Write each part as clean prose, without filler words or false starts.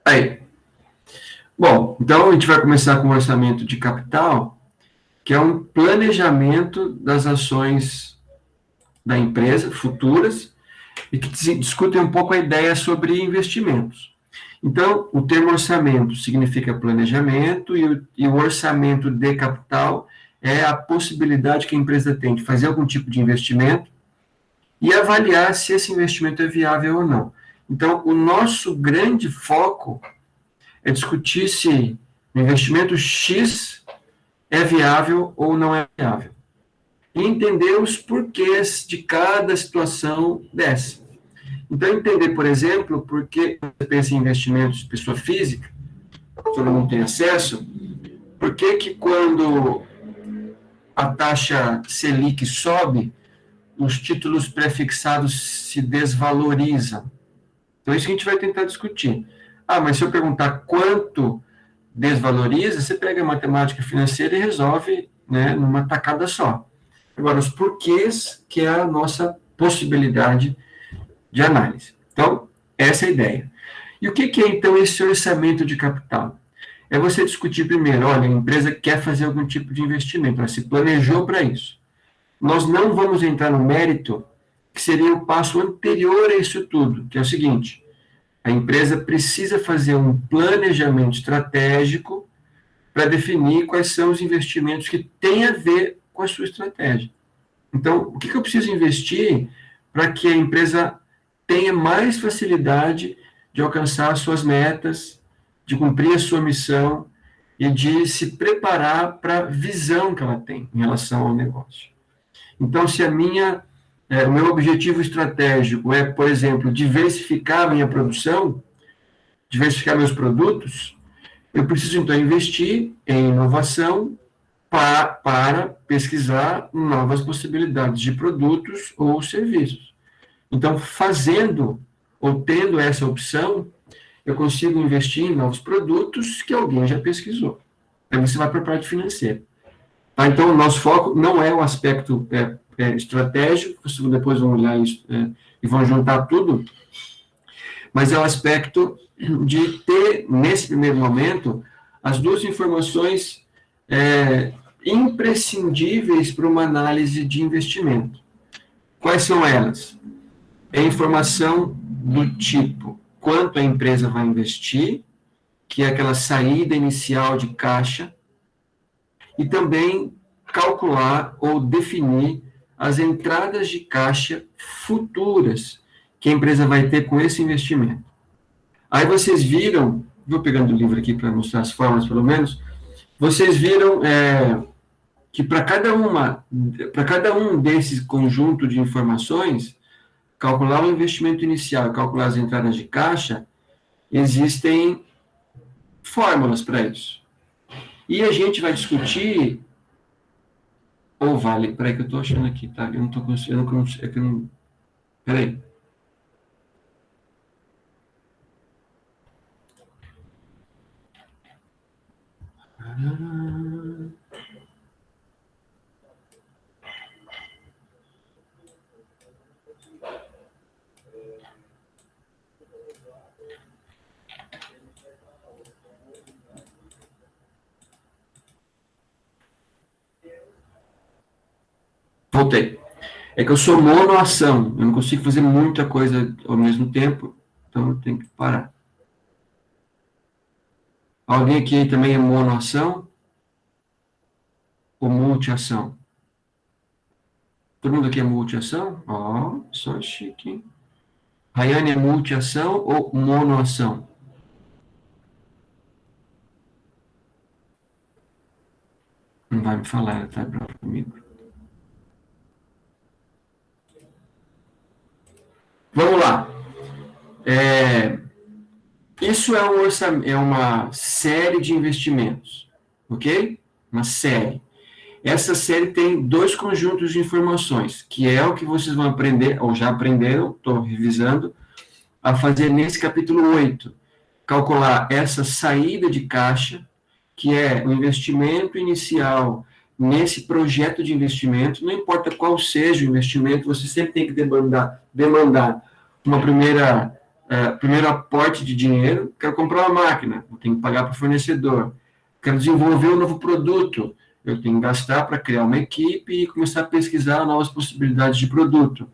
Aí. Bom, então a gente vai começar com o orçamento de capital, que é um planejamento das ações da empresa futuras e que discutem um pouco a ideia sobre investimentos. Então, o termo orçamento significa planejamento e o orçamento de capital é a possibilidade que a empresa tem de fazer algum tipo de investimento e avaliar se esse investimento é viável ou não. Então, o nosso grande foco é discutir se o investimento X é viável ou não é viável. E entender os porquês de cada situação dessa. Então, entender, por exemplo, por que você pensa em investimentos de pessoa física, todo mundo tem acesso, por que quando a taxa Selic sobe, os títulos prefixados se desvalorizam. Então, isso que a gente vai tentar discutir. Ah, mas se eu perguntar quanto desvaloriza, você pega a matemática financeira e resolve, né, numa tacada só. Agora, os porquês, que é a nossa possibilidade de análise. Então, essa é a ideia. E o que é, então, esse orçamento de capital? É você discutir primeiro, olha, a empresa quer fazer algum tipo de investimento, ela se planejou para isso. Nós não vamos entrar no mérito, que seria o passo anterior a isso tudo, que é o seguinte: a empresa precisa fazer um planejamento estratégico para definir quais são os investimentos que têm a ver com a sua estratégia. Então, o que eu preciso investir para que a empresa tenha mais facilidade de alcançar as suas metas, de cumprir a sua missão e de se preparar para a visão que ela tem em relação ao negócio. Então, se o meu objetivo estratégico é, por exemplo, diversificar a minha produção, diversificar meus produtos, eu preciso, então, investir em inovação para pesquisar novas possibilidades de produtos ou serviços. Então, fazendo ou tendo essa opção, eu consigo investir em novos produtos que alguém já pesquisou. Aí você vai para a parte financeira. Tá? Então, o nosso foco não é o aspecto estratégico, vocês depois vão olhar isso e vão juntar tudo, mas é o aspecto de ter, nesse primeiro momento, as duas informações imprescindíveis para uma análise de investimento. Quais são elas? É informação do tipo quanto a empresa vai investir, que é aquela saída inicial de caixa, e também calcular ou definir as entradas de caixa futuras que a empresa vai ter com esse investimento. Aí vocês viram, vou pegando o livro aqui para mostrar as formas, pelo menos, vocês viram que para cada um desses conjunto de informações, calcular o investimento inicial, calcular as entradas de caixa, existem fórmulas para isso. E a gente vai discutir, ou vale, peraí que eu estou achando aqui, tá? Eu não estou conseguindo, peraí. Voltei. É que eu sou monoação, eu não consigo fazer muita coisa ao mesmo tempo, então eu tenho que parar. Alguém aqui também é monoação? Ou multiação? Todo mundo aqui é multiação? Ó, só chique, hein? Rayane é multiação ou monoação? Não vai me falar, tá bravo comigo. Vamos lá. Isso é uma série de investimentos, ok? Uma série. Essa série tem dois conjuntos de informações, que é o que vocês vão aprender, ou já aprenderam, estou revisando, a fazer nesse capítulo 8. Calcular essa saída de caixa, que é o investimento inicial nesse projeto de investimento, não importa qual seja o investimento, você sempre tem que demandar uma primeira primeiro aporte de dinheiro, quero comprar uma máquina, eu tenho que pagar para o fornecedor. Quero desenvolver um novo produto, eu tenho que gastar para criar uma equipe e começar a pesquisar novas possibilidades de produto.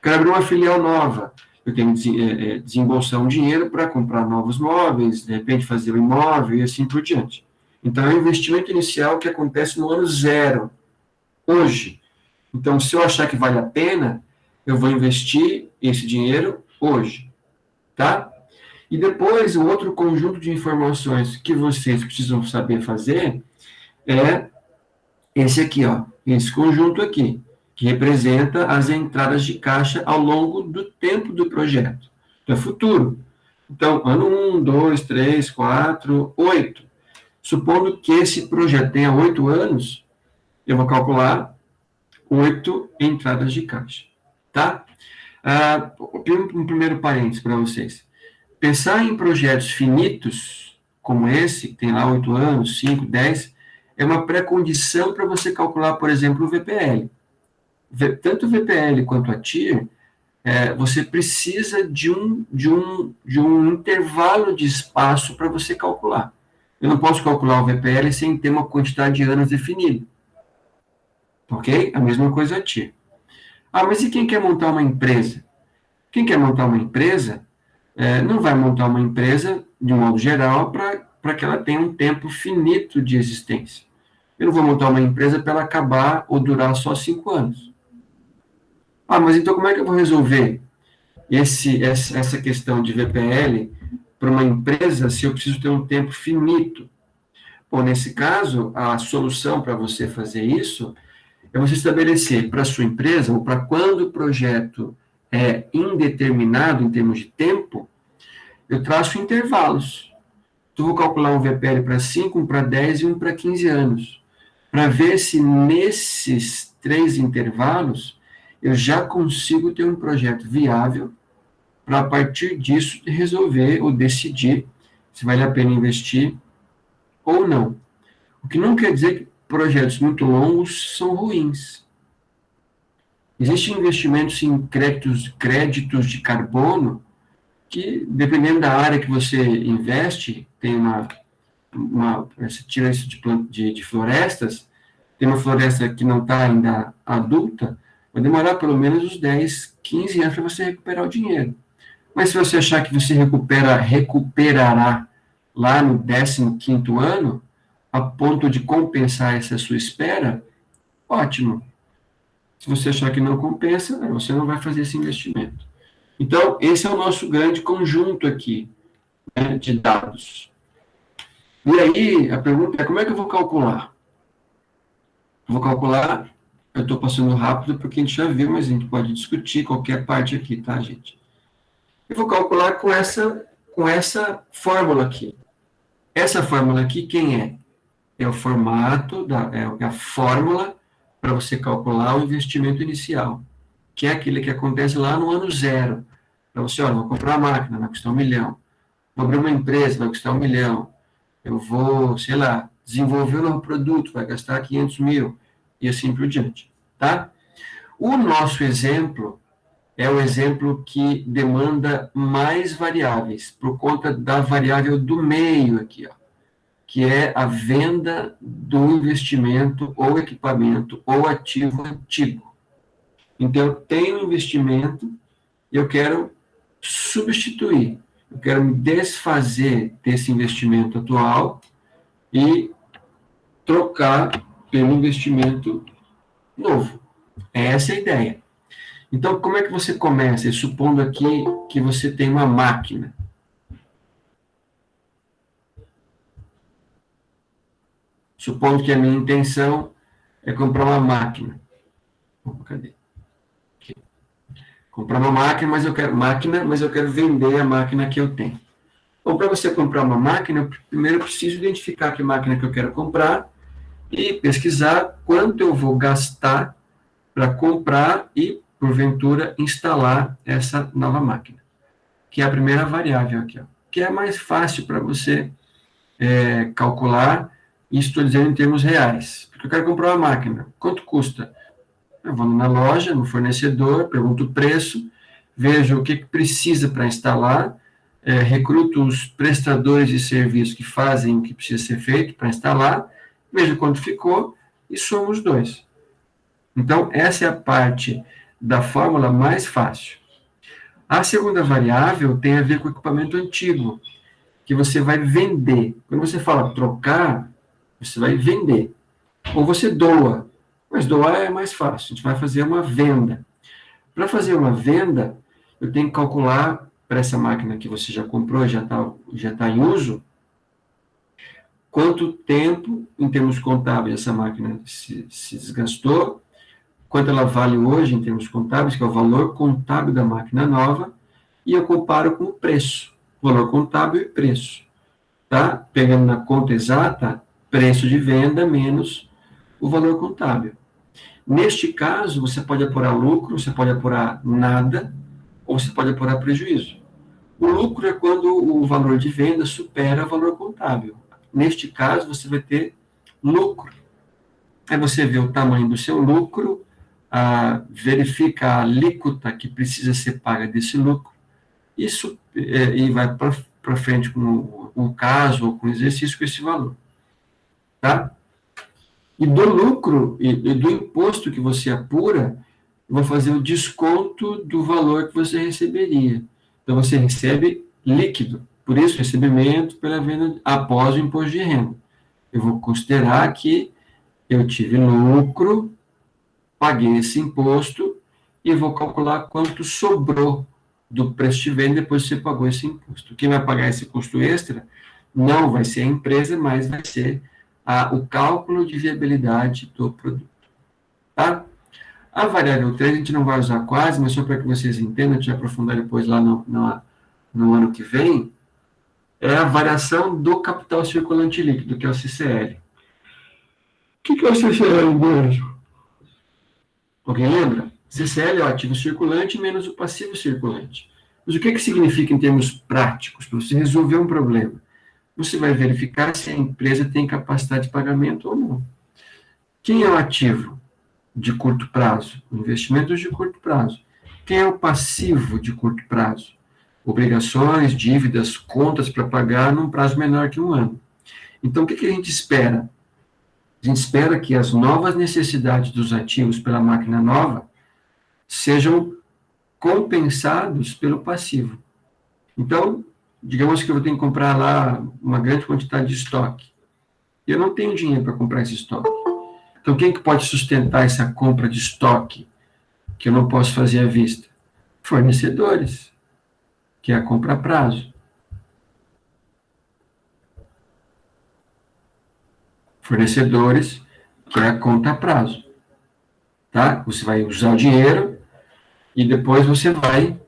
Quero abrir uma filial nova, eu tenho que desembolsar um dinheiro para comprar novos móveis, de repente fazer um imóvel e assim por diante. Então, é um investimento inicial que acontece no ano zero, hoje. Então, se eu achar que vale a pena, eu vou investir esse dinheiro hoje, tá? E depois, o outro conjunto de informações que vocês precisam saber fazer é esse aqui, ó, esse conjunto aqui, que representa as entradas de caixa ao longo do tempo do projeto. Então, é futuro. Então, ano 1, 2, 3, 4, 8. Supondo que esse projeto tenha 8 anos, eu vou calcular 8 entradas de caixa, tá? Um primeiro parênteses para vocês. Pensar em projetos finitos, como esse, que tem lá 8 anos, 5, 10, é uma pré-condição para você calcular, por exemplo, o VPL. Tanto o VPL quanto a TIR, você precisa de um intervalo de espaço para você calcular. Eu não posso calcular o VPL sem ter uma quantidade de anos definida. Ok? A mesma coisa a TIR. Mas e quem quer montar uma empresa? Quem quer montar uma empresa não vai montar uma empresa, de modo geral, para que ela tenha um tempo finito de existência. Eu não vou montar uma empresa para ela acabar ou durar só 5 anos. Mas então como é que eu vou resolver essa questão de VPL para uma empresa se eu preciso ter um tempo finito? Bom, nesse caso, a solução para você fazer isso é você estabelecer para a sua empresa, ou para quando o projeto é indeterminado em termos de tempo, eu traço intervalos. Então, vou calcular um VPL para 5, um para 10 e um para 15 anos, para ver se nesses 3 intervalos eu já consigo ter um projeto viável para, a partir disso, resolver ou decidir se vale a pena investir ou não. O que não quer dizer que projetos muito longos são ruins. Existem investimentos em créditos de carbono que, dependendo da área que você investe, tem você tira isso de florestas, tem uma floresta que não está ainda adulta, vai demorar pelo menos uns 10, 15 anos para você recuperar o dinheiro. Mas se você achar que você recuperará lá no 15º ano, a ponto de compensar essa sua espera, ótimo. Se você achar que não compensa, você não vai fazer esse investimento. Então, esse é o nosso grande conjunto aqui, né, de dados. E aí, a pergunta é, como é que eu vou calcular? Eu vou calcular, eu estou passando rápido porque a gente já viu, mas a gente pode discutir qualquer parte aqui, tá, gente? Eu vou calcular com essa fórmula aqui. Essa fórmula aqui, quem é? É o formato, é a fórmula para você calcular o investimento inicial, que é aquele que acontece lá no ano zero. Para você, olha, vou comprar uma máquina, vai custar 1 milhão. Vou abrir uma empresa, vai custar 1 milhão. Eu vou, sei lá, desenvolver um novo produto, vai gastar 500 mil, e assim por diante, tá? O nosso exemplo é o exemplo que demanda mais variáveis, por conta da variável do meio aqui, ó, que é a venda do investimento ou equipamento ou ativo antigo. Então, eu tenho um investimento e eu quero substituir, eu quero me desfazer desse investimento atual e trocar pelo investimento novo. Essa é a ideia. Então, como é que você começa? Supondo aqui que você tem uma máquina. Supondo que a minha intenção é comprar uma máquina. Cadê? Aqui. Comprar uma máquina, mas eu quero vender a máquina que eu tenho. Bom, para você comprar uma máquina, eu primeiro preciso identificar que máquina que eu quero comprar e pesquisar quanto eu vou gastar para comprar e, porventura, instalar essa nova máquina, que é a primeira variável aqui, ó, que é mais fácil para você calcular. Isso estou dizendo em termos reais, porque eu quero comprar uma máquina. Quanto custa? Eu vou na loja, no fornecedor, pergunto o preço, vejo o que precisa para instalar, recruto os prestadores de serviço que fazem o que precisa ser feito para instalar, vejo quanto ficou e somo os dois. Então, essa é a parte da fórmula mais fácil. A segunda variável tem a ver com o equipamento antigo, que você vai vender. Quando você fala trocar, você vai vender. Ou você doa. Mas doar é mais fácil, a gente vai fazer uma venda. Para fazer uma venda, eu tenho que calcular para essa máquina que você já comprou, já tá em uso, quanto tempo, em termos contábeis, essa máquina se desgastou, quanto ela vale hoje, em termos contábeis, que é o valor contábil da máquina nova, e eu comparo com o preço, valor contábil e preço. Tá? Pegando na conta exata, preço de venda menos o valor contábil. Neste caso, você pode apurar lucro, você pode apurar nada, ou você pode apurar prejuízo. O lucro é quando o valor de venda supera o valor contábil. Neste caso, você vai ter lucro. Aí você vê o tamanho do seu lucro, verifica a alíquota que precisa ser paga desse lucro, isso, e vai para frente com o caso ou com o exercício com esse valor. Tá? E do lucro e do imposto que você apura, eu vou fazer o desconto do valor que você receberia. Então, você recebe líquido. Por isso, recebimento pela venda após o imposto de renda. Eu vou considerar que eu tive lucro, paguei esse imposto e vou calcular quanto sobrou do preço de venda depois que você pagou esse imposto. Quem vai pagar esse custo extra não vai ser a empresa, mas vai ser o cálculo de viabilidade do produto. Tá? A variável 3 a gente não vai usar quase, mas só para que vocês entendam, a gente vai aprofundar depois lá no ano que vem, é a variação do capital circulante líquido, que é o CCL. O que é o CCL mesmo? Alguém lembra? CCL é o ativo circulante menos o passivo circulante. Mas o que significa em termos práticos? Para você resolver um problema, você vai verificar se a empresa tem capacidade de pagamento ou não. Quem é o ativo de curto prazo? Investimentos de curto prazo. Quem é o passivo de curto prazo? Obrigações, dívidas, contas para pagar num prazo menor que um ano. Então, o que a gente espera? A gente espera que as novas necessidades dos ativos pela máquina nova sejam compensados pelo passivo. Então, digamos que eu tenho que comprar lá uma grande quantidade de estoque. Eu não tenho dinheiro para comprar esse estoque. Então, quem que pode sustentar essa compra de estoque que eu não posso fazer à vista? Fornecedores, que é a compra a prazo. Fornecedores, que é a conta a prazo. Tá? Você vai usar o dinheiro e depois você vai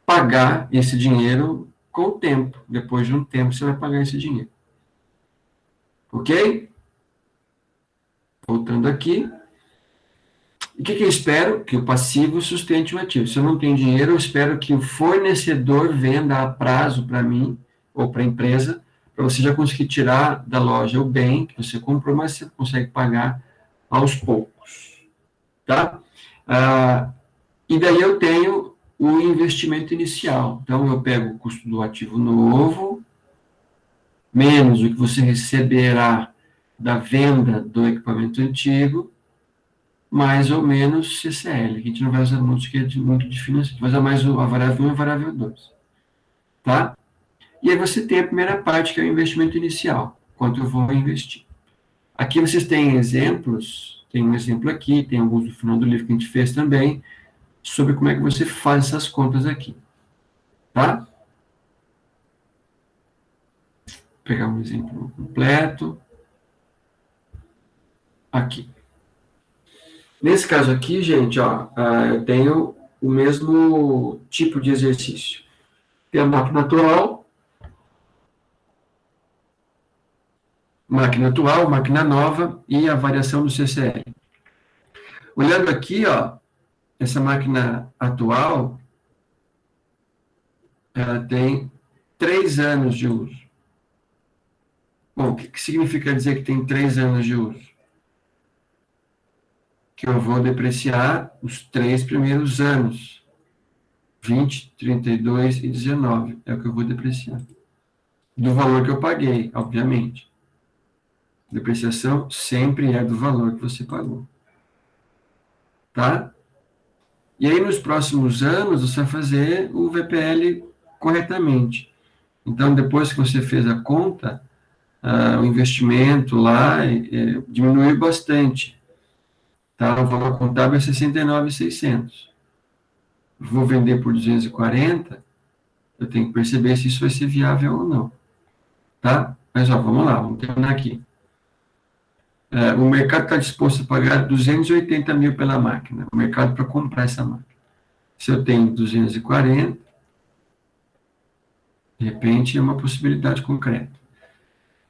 pagar esse dinheiro com o tempo. Depois de um tempo, você vai pagar esse dinheiro. Ok? Voltando aqui. O que eu espero? Que o passivo sustente o ativo. Se eu não tenho dinheiro, eu espero que o fornecedor venda a prazo para mim, ou para a empresa, para você já conseguir tirar da loja o bem que você comprou, mas você consegue pagar aos poucos. Tá? E daí eu tenho o investimento inicial. Então, eu pego o custo do ativo novo, menos o que você receberá da venda do equipamento antigo, mais ou menos CCL. A gente não vai usar muito, que é muito de financeiro, a gente vai usar mais a variável 1 e a variável 2. Tá? E aí você tem a primeira parte, que é o investimento inicial, quanto eu vou investir. Aqui vocês têm exemplos, tem um exemplo aqui, tem alguns no final do livro que a gente fez também, sobre como é que você faz essas contas aqui. Tá? Vou pegar um exemplo completo. Aqui. Nesse caso aqui, gente, ó, eu tenho o mesmo tipo de exercício. Tem a máquina atual, máquina nova e a variação do CCL. Olhando aqui, ó, essa máquina atual, ela tem 3 anos de uso. Bom, o que significa dizer que tem 3 anos de uso? Que eu vou depreciar os 3 primeiros anos. 20, 32 e 19. É o que eu vou depreciar. Do valor que eu paguei, obviamente. Depreciação sempre é do valor que você pagou. Tá? E aí, nos próximos anos, você vai fazer o VPL corretamente. Então, depois que você fez a conta, o investimento lá diminuiu bastante. Tá? O valor contábil é 69.600. Vou vender por 240, eu tenho que perceber se isso vai ser viável ou não. Tá? Mas, ó, vamos lá, vamos terminar aqui. O mercado está disposto a pagar 280 mil pela máquina. O mercado para comprar essa máquina. Se eu tenho 240, de repente é uma possibilidade concreta.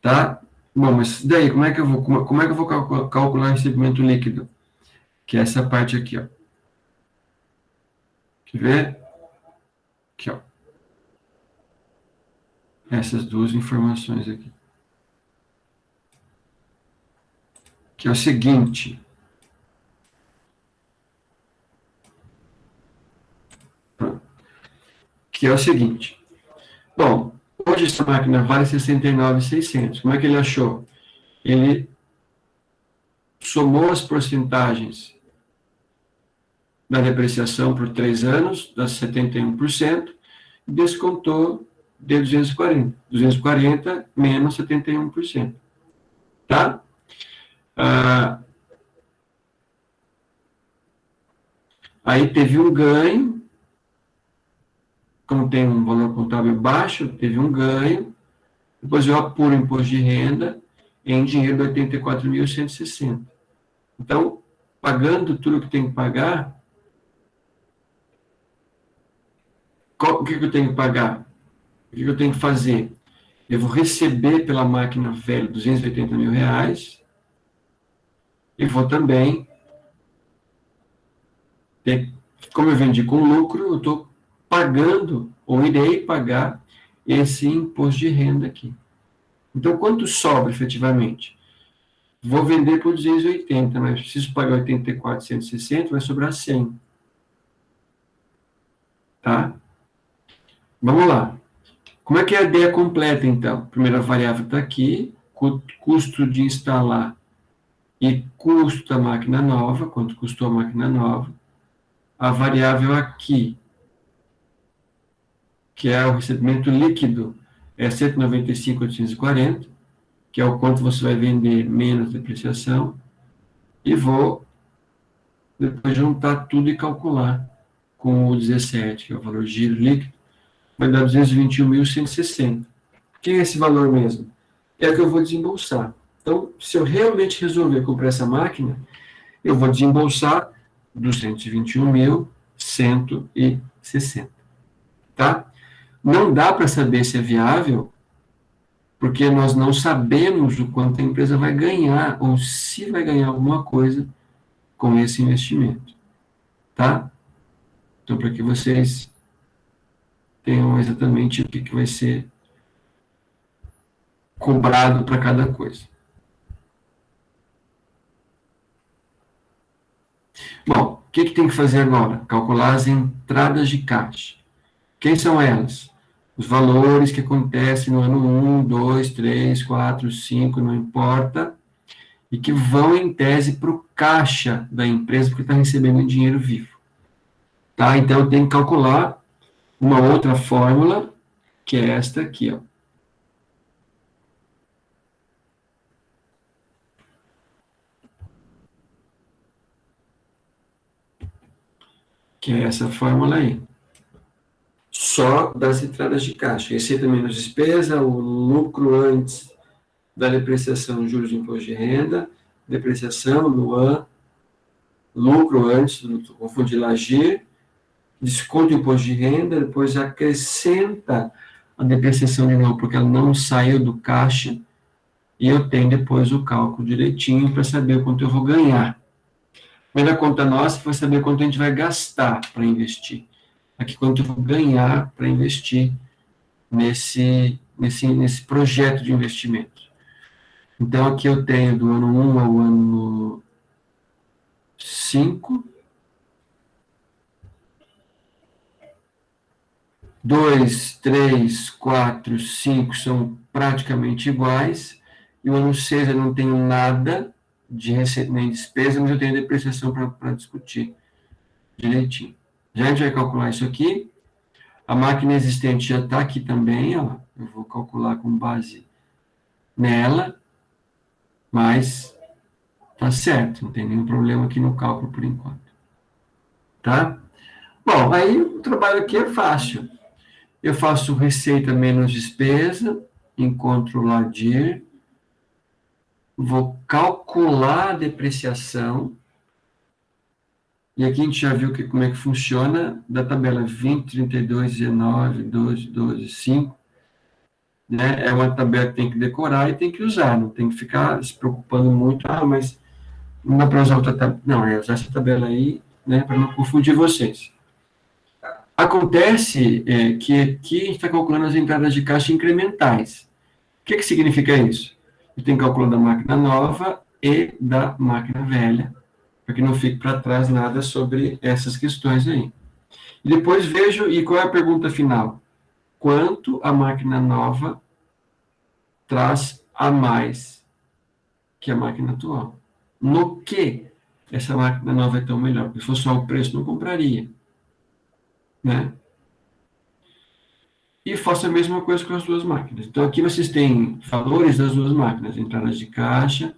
Tá? Bom, mas daí, como é que eu vou calcular o recebimento líquido? Que é essa parte aqui, ó. Quer ver? Aqui, ó. Essas duas informações aqui. Que é o seguinte. Que é o seguinte. Bom, hoje essa máquina vale 69.600. Como é que ele achou? Ele somou as porcentagens da depreciação por 3 anos, das 71%, e descontou de 240. 240 menos 71%. Tá? Aí teve um ganho, como tem um valor contábil baixo, teve um ganho, depois eu apuro o imposto de renda em dinheiro de 84.160. Então, pagando tudo que tem que pagar, o que eu tenho que pagar? O que eu tenho que fazer? Eu vou receber pela máquina velha 280 mil reais e vou também ter, como eu vendi com lucro, eu estou pagando, ou irei pagar, esse imposto de renda aqui. Então, quanto sobra efetivamente? Vou vender por 280, mas preciso pagar 84.160, vai sobrar 100. Tá? Vamos lá. Como é que é a ideia completa, então? Primeira variável está aqui, custo de instalar e custo da máquina nova, quanto custou a máquina nova. A variável aqui, que é o recebimento líquido, é 195.840, que é o quanto você vai vender menos depreciação, e vou depois juntar tudo e calcular com o 17, que é o valor giro líquido, vai dar 221.160. Que é esse valor mesmo? É o que eu vou desembolsar. Então, se eu realmente resolver comprar essa máquina, eu vou desembolsar 221.160. Tá? Não dá para saber se é viável, porque nós não sabemos o quanto a empresa vai ganhar, ou se vai ganhar alguma coisa com esse investimento. Tá? Então, para que vocês tenham exatamente o que vai ser cobrado para cada coisa. Bom, o que tem que fazer agora? Calcular as entradas de caixa. Quem são elas? Os valores que acontecem no ano 1, 2, 3, 4, 5, não importa, e que vão, em tese, para o caixa da empresa, porque está recebendo dinheiro vivo. Tá? Então, eu tenho que calcular uma outra fórmula, que é esta aqui, ó. Que é essa fórmula aí. Só das entradas de caixa. Receita menos despesa, o lucro antes da depreciação, juros de imposto de renda, depreciação no ano, lucro antes, confundir LAGIR, desconto do imposto de renda, depois acrescenta a depreciação de novo, porque ela não saiu do caixa, e eu tenho depois o cálculo direitinho para saber quanto eu vou ganhar. Primeira conta nossa foi saber quanto a gente vai gastar para investir. Aqui, quanto eu vou ganhar para investir nesse projeto de investimento. Então, aqui eu tenho do ano 1 ao ano 5, 2, 3, 4, 5 são praticamente iguais, e o ano 6 eu não tenho nada de receita nem despesa, mas eu tenho depreciação para discutir direitinho. Já a gente vai calcular isso aqui. A máquina existente já está aqui também, ó. Eu vou calcular com base nela, mas tá certo, não tem nenhum problema aqui no cálculo por enquanto. Tá? Bom, aí o trabalho aqui é fácil. Eu faço receita menos despesa, encontro o LADIR, vou calcular a depreciação, e aqui a gente já viu como é que funciona da tabela 20, 32, 19, 12, 12, 5, né? É uma tabela que tem que decorar e tem que usar, não tem que ficar se preocupando muito, mas não dá para usar outra tabela. Não, é usar essa tabela aí, né, para não confundir vocês. Acontece que aqui a gente está calculando as entradas de caixa incrementais. O que significa isso? Eu tenho cálculo da máquina nova e da máquina velha, para que não fique para trás nada sobre essas questões aí. E depois vejo, e qual é a pergunta final? Quanto a máquina nova traz a mais que a máquina atual? No que essa máquina nova é tão melhor? Porque se fosse só o preço, não compraria. Né? E faço a mesma coisa com as duas máquinas. Então, aqui vocês têm valores das duas máquinas, entradas de caixa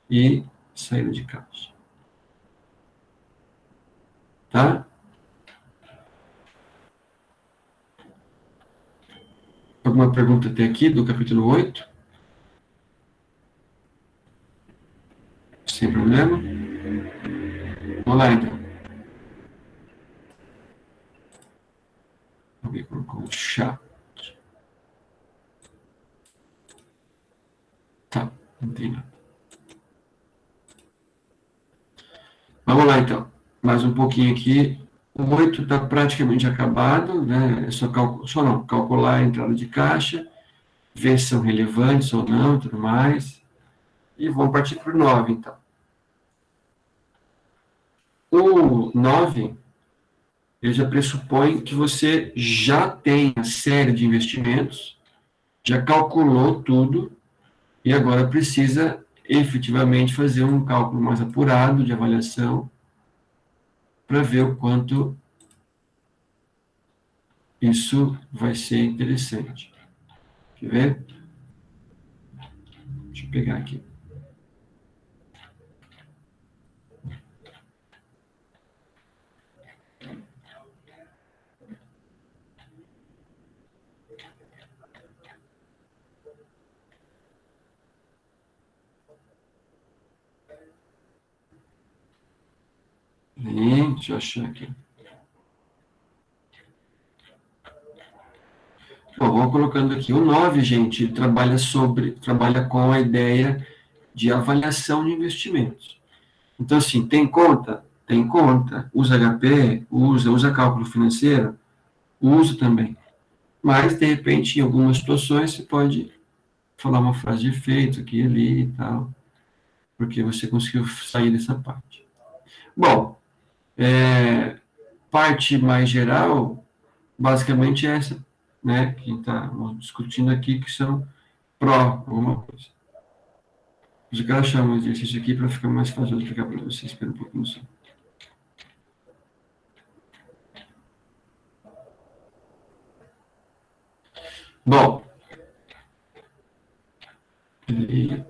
e saída de caixa. Tá? Alguma pergunta até aqui do capítulo 8? Sem problema? Vamos lá, então. Alguém colocou um chat. Tá, não tem nada. Vamos lá, então. Mais um pouquinho aqui. O 8 está praticamente acabado, né? É só calcular a entrada de caixa, ver se são relevantes ou não, tudo mais. E vamos partir para o 9, então. O 9, ele já pressupõe que você já tem a série de investimentos, já calculou tudo, e agora precisa efetivamente fazer um cálculo mais apurado de avaliação para ver o quanto isso vai ser interessante. Quer ver? Deixa eu pegar aqui. Deixa eu achar aqui. Bom, vamos colocando aqui. O 9, gente, trabalha com a ideia de avaliação de investimentos. Então, assim, tem conta? Tem conta. Usa HP? Usa cálculo financeiro? Usa também. Mas, de repente, em algumas situações, você pode falar uma frase de efeito aqui e ali e tal, porque você conseguiu sair dessa parte. Bom, parte mais geral, basicamente é essa, né, que está discutindo aqui, que são pró, alguma coisa. Mas eu quero achar um exercício aqui para ficar mais fácil de explicar para vocês. Espera um pouquinho só. Bom. Peraí.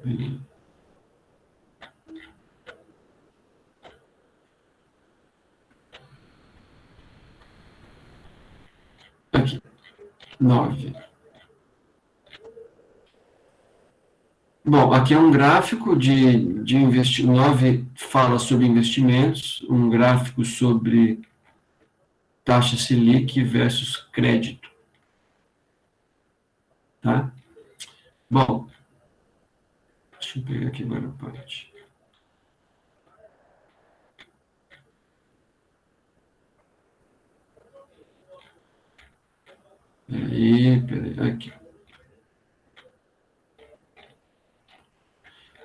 Aqui. 9. Bom, aqui é um gráfico de investimento. 9 fala sobre investimentos, um gráfico sobre taxa Selic versus crédito. Tá? Bom, deixa eu pegar aqui agora a parte. Peraí, aqui.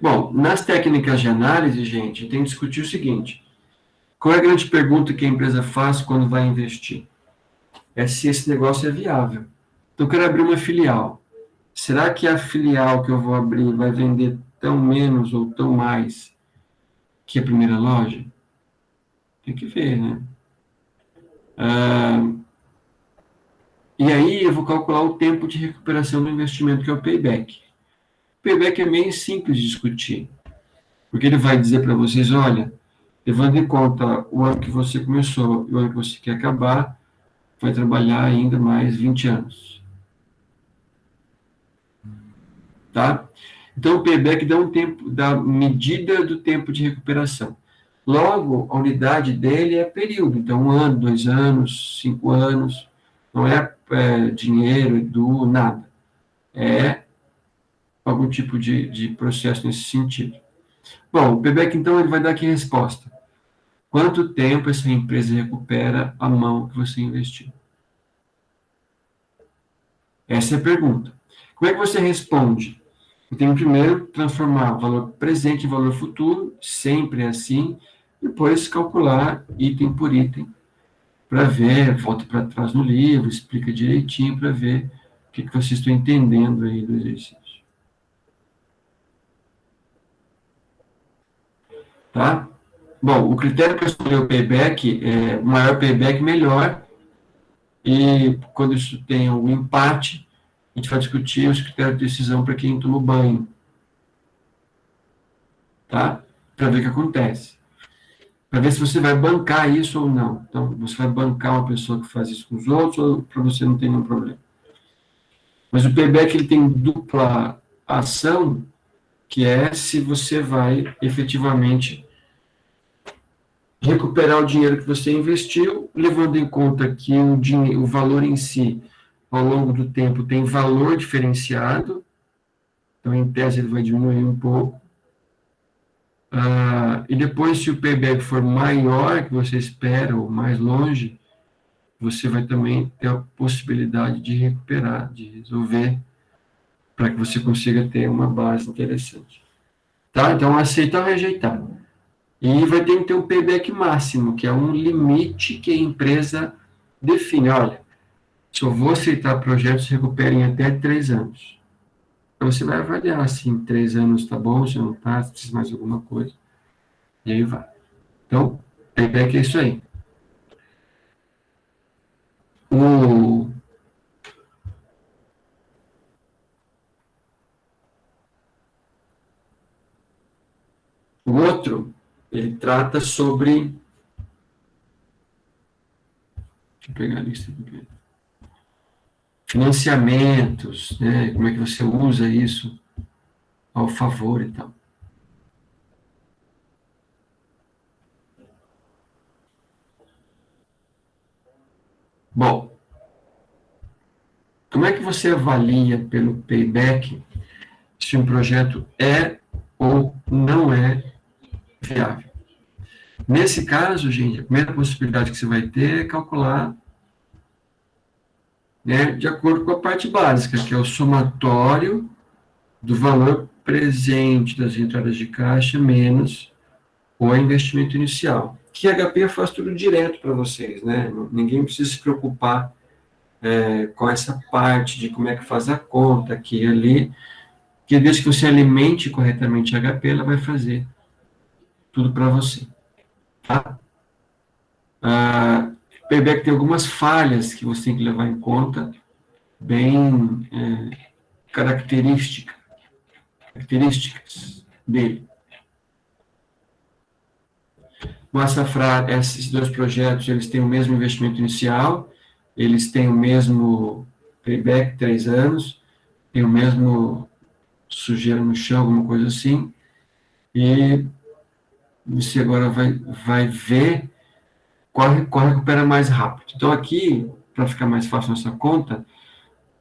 Bom, nas técnicas de análise, gente, tem que discutir o seguinte: qual é a grande pergunta que a empresa faz quando vai investir? é se esse negócio é viável. Então, eu quero abrir uma filial. Será que a filial que eu vou abrir vai vender tão menos ou tão mais que a primeira loja? Tem que ver, né? E aí eu vou calcular o tempo de recuperação do investimento, que é o payback. O payback é meio simples de discutir, porque ele vai dizer para vocês, olha, levando em conta o ano que você começou e o ano que você quer acabar, vai trabalhar ainda mais 20 anos, tá? Então, o payback dá um tempo, dá medida do tempo de recuperação. Logo, a unidade dele é período, então 1 ano, 2 anos, 5 anos, não é dinheiro, nada. É algum tipo de processo nesse sentido. Bom, o payback, então, ele vai dar aqui a resposta. Quanto tempo essa empresa recupera a mão que você investiu? Essa é a pergunta. Como é que você responde? Eu tenho primeiro transformar valor presente em valor futuro, sempre é assim, depois calcular item por item, para ver, volta para trás no livro, explica direitinho para ver o que vocês estão entendendo aí do exercício. Tá? Bom, o critério para escolher o payback é maior payback, melhor. E quando isso tem algum empate, a gente vai discutir os critérios de decisão para quem toma banho. Tá? Para ver o que acontece. Para ver se você vai bancar isso ou não. Então, você vai bancar uma pessoa que faz isso com os outros ou para você não ter nenhum problema. Mas o payback ele tem dupla ação, que é se você vai efetivamente recuperar o dinheiro que você investiu, levando em conta que o valor em si, ao longo do tempo, tem valor diferenciado, então, em tese, ele vai diminuir um pouco. E depois, se o payback for maior que você espera, ou mais longe, você vai também ter a possibilidade de recuperar, de resolver, para que você consiga ter uma base interessante. Tá? Então, aceitar ou rejeitar. E vai ter que ter um payback máximo, que é um limite que a empresa define. Olha, se eu vou aceitar projetos que recuperem até 3 anos. Então, você vai avaliar se em 3 anos está bom, se não está, se precisa mais alguma coisa. E aí vai. Então, payback é isso aí. O outro, ele trata sobre... Deixa eu pegar a lista aqui. Financiamentos, né? Como é que você usa isso ao favor e tal. Bom, como é que você avalia pelo payback se um projeto é ou não é viável? Nesse caso, gente, a primeira possibilidade que você vai ter é calcular, né, de acordo com a parte básica, que é o somatório do valor presente das entradas de caixa menos o investimento inicial. Que a HP faz tudo direto para vocês, né? Ninguém precisa se preocupar com essa parte de como é que faz a conta aqui e ali, que desde que você alimente corretamente a HP, ela vai fazer tudo para você. Tá? Payback tem algumas falhas que você tem que levar em conta, bem características dele. Esses dois projetos, eles têm o mesmo investimento inicial, eles têm o mesmo payback, 3 anos, tem o mesmo sujeira no chão, alguma coisa assim, e você agora vai ver qual recupera mais rápido. Então, aqui, para ficar mais fácil nossa conta,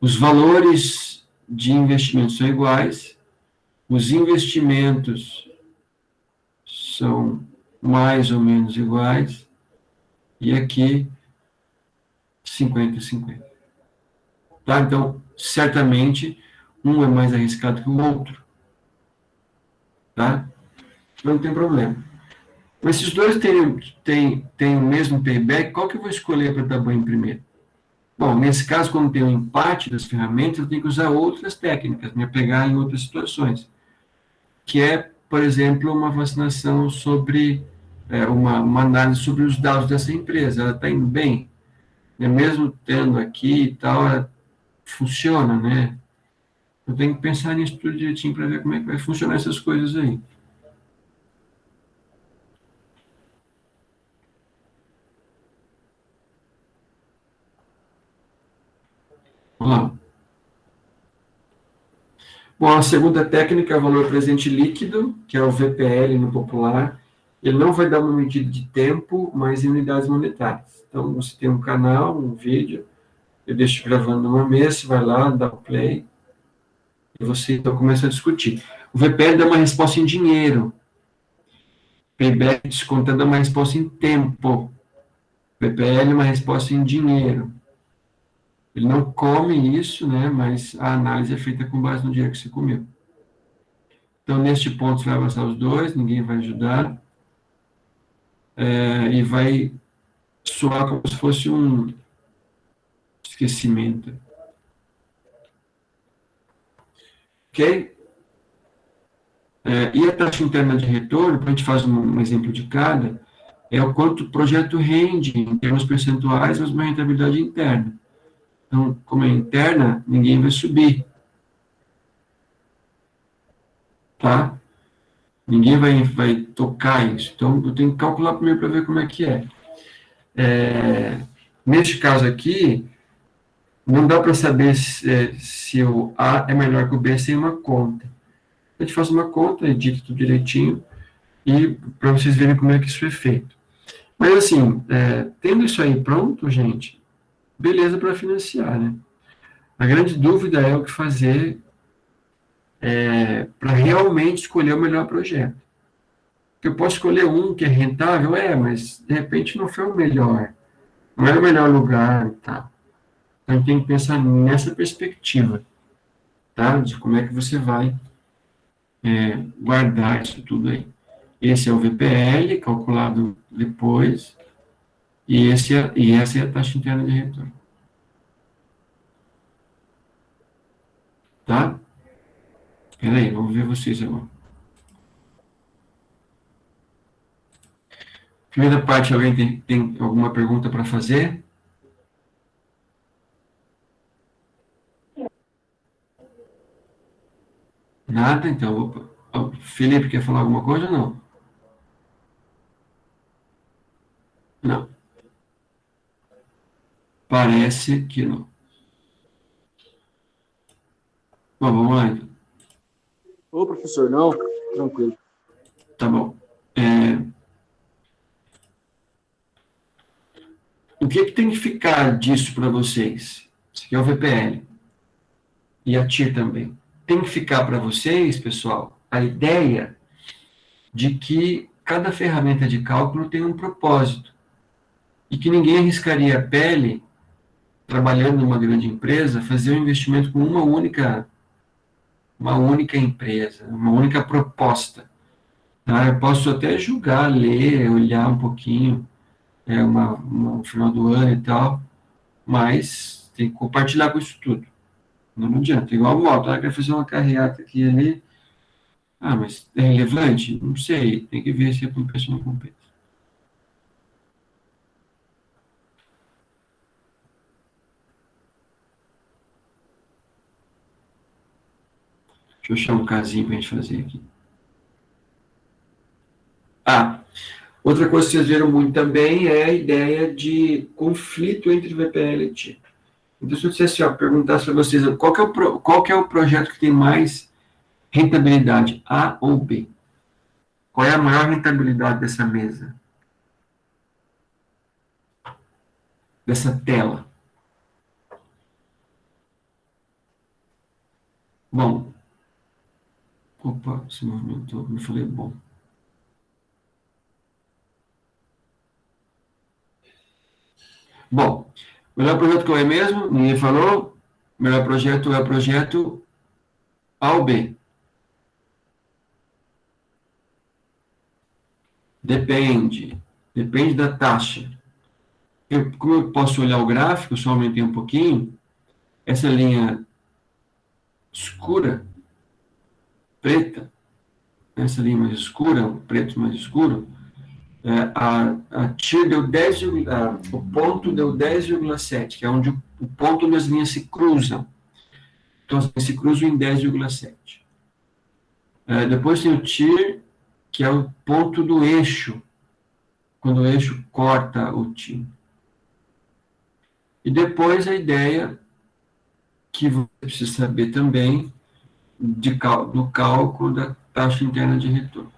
os valores de investimento são iguais, os investimentos são mais ou menos iguais, e aqui 50-50. Tá? Então, certamente, um é mais arriscado que o outro. Tá? Não tem problema. Mas se os dois têm o mesmo payback, qual que eu vou escolher para dar banho primeiro? Bom, nesse caso, quando tem um empate das ferramentas, eu tenho que usar outras técnicas, me apegar em outras situações, que é, por exemplo, uma vacinação sobre, uma análise sobre os dados dessa empresa. Ela está indo bem? Né? Mesmo tendo aqui e tal, ela funciona, né? Eu tenho que pensar nisso tudo direitinho para ver como é que vai funcionar essas coisas aí. Vamos lá. Bom, a segunda técnica é o valor presente líquido, que é o VPL no popular. Ele não vai dar uma medida de tempo, mas em unidades monetárias. Então, você tem um canal, um vídeo, eu deixo gravando numa mesa, você vai lá, dá o play, e você então começa a discutir. O VPL dá uma resposta em dinheiro, payback descontando uma resposta em tempo. VPL é uma resposta em dinheiro. Ele não come isso, né, mas a análise é feita com base no dinheiro que você comeu. Então, neste ponto, você vai avançar os dois, ninguém vai ajudar, e vai soar como se fosse um esquecimento. Ok? E a taxa interna de retorno, para a gente fazer um exemplo de cada, é o quanto o projeto rende em termos percentuais, mas uma rentabilidade interna. Então, como é interna, ninguém vai subir, tá? Ninguém vai tocar isso. Então, eu tenho que calcular primeiro para ver como é que é. Neste caso aqui, não dá para saber se o A é melhor que o B sem uma conta. A gente faz uma conta, edita tudo direitinho, e para vocês verem como é que isso é feito. Mas assim, tendo isso aí pronto, gente, beleza para financiar, né? A grande dúvida é o que fazer para realmente escolher o melhor projeto. Porque eu posso escolher um que é rentável, mas de repente não foi o melhor, não é o melhor lugar, tá? Então a gente tem que pensar nessa perspectiva, tá? De como é que você vai guardar isso tudo aí. Esse é o VPL, calculado depois, e essa é a taxa interna de retorno, tá? Espera aí, vamos ver vocês agora. Primeira parte, alguém tem alguma pergunta para fazer? Nada? Então, opa. O Felipe quer falar alguma coisa ou não? Não. Parece que não. Bom, vamos lá então. Ô, professor, não, tranquilo. Tá bom. É, o que tem que ficar disso para vocês? Isso aqui é o VPL. E a TIR também. Tem que ficar para vocês, pessoal, a ideia de que cada ferramenta de cálculo tem um propósito. E que ninguém arriscaria a pele, trabalhando numa grande empresa, fazer um investimento com uma única empresa, uma única proposta. Tá? Eu posso até julgar, ler, olhar um pouquinho, no final do ano e tal, mas tem que compartilhar com isso tudo. Não adianta. Igual a moto, ela quer fazer uma carreata aqui e ali. Ah, mas é relevante? Não sei. Tem que ver se a compensa ou não compensa. Deixa eu achar um casinho para a gente fazer aqui. Ah, outra coisa que vocês viram muito também é a ideia de conflito entre VPL e TI. Então, se eu dissesse, perguntasse para vocês qual que é o projeto que tem mais rentabilidade, A ou B? Qual é a maior rentabilidade dessa mesa? Dessa tela? Bom, opa, se movimentou, não falei bom. Bom, melhor projeto qual é mesmo? Ninguém falou. Melhor projeto é o projeto A ou B? Depende. Depende da taxa. como eu posso olhar o gráfico, eu só aumentei um pouquinho, essa linha escura, preta, essa linha mais escura, o preto mais escuro, a TIR deu 10, o ponto deu 10,7, que é onde o ponto onde as linhas se cruzam. Então, as linhas se cruzam em 10,7. Depois tem o TIR, que é o ponto do eixo, quando o eixo corta o TIR. E depois a ideia que você precisa saber também do cálculo da taxa interna de retorno.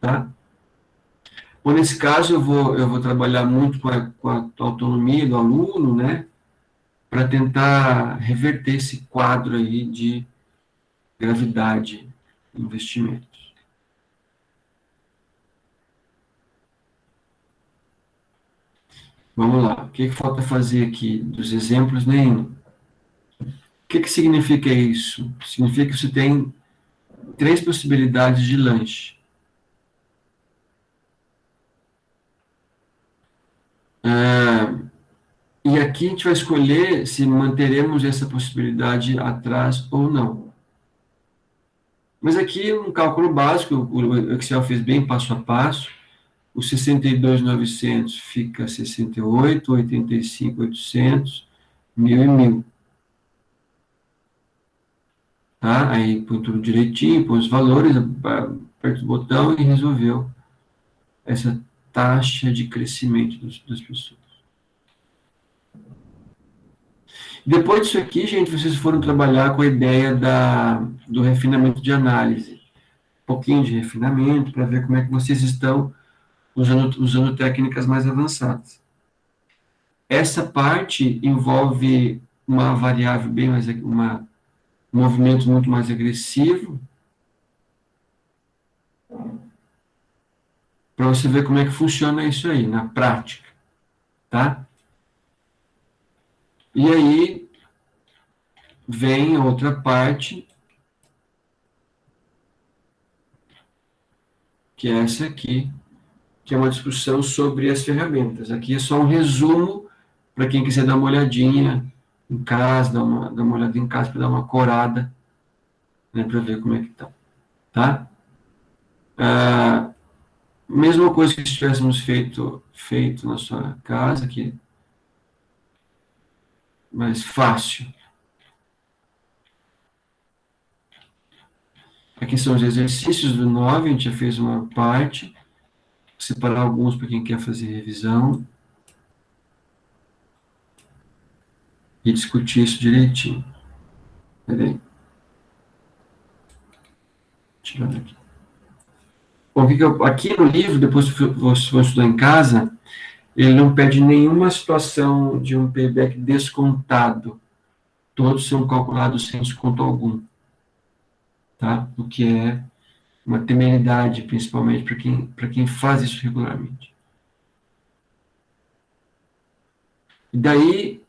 Tá? Bom, nesse caso, eu vou trabalhar muito com a autonomia do aluno, né, para tentar reverter esse quadro aí de gravidade em investimentos. Vamos lá, o que falta fazer aqui? Dos exemplos, nenhum. O que significa isso? Significa que você tem 3 possibilidades de lanche. E aqui a gente vai escolher se manteremos essa possibilidade atrás ou não. Mas aqui um cálculo básico, o Excel fez bem passo a passo. O 62.900 fica 68, 85.800, 1.000 e 1.000. Tá? Aí põe tudo direitinho, põe os valores, aperta o botão e resolveu essa taxa de crescimento das pessoas. Depois disso aqui, gente, vocês foram trabalhar com a ideia do refinamento de análise. Um pouquinho de refinamento para ver como é que vocês estão usando técnicas mais avançadas. Essa parte envolve uma variável bem mais, um movimento muito mais agressivo, para você ver como é que funciona isso aí, na prática, tá? E aí, vem outra parte, que é essa aqui, que é uma discussão sobre as ferramentas. Aqui é só um resumo, para quem quiser dar uma olhadinha em casa, dar uma olhada em casa para dar uma corada, né, para ver como é que tá, tá? Mesma coisa que se tivéssemos feito na sua casa, aqui, mais fácil. Aqui são os exercícios do 9, a gente já fez uma parte, vou separar alguns para quem quer fazer revisão, e discutir isso direitinho. Peraí. Tirando aqui. Bom, aqui no livro, depois que vocês vão estudar em casa, ele não pede nenhuma situação de um payback descontado. Todos são calculados sem desconto algum. Tá? O que é uma temeridade, principalmente para quem faz isso regularmente. E daí,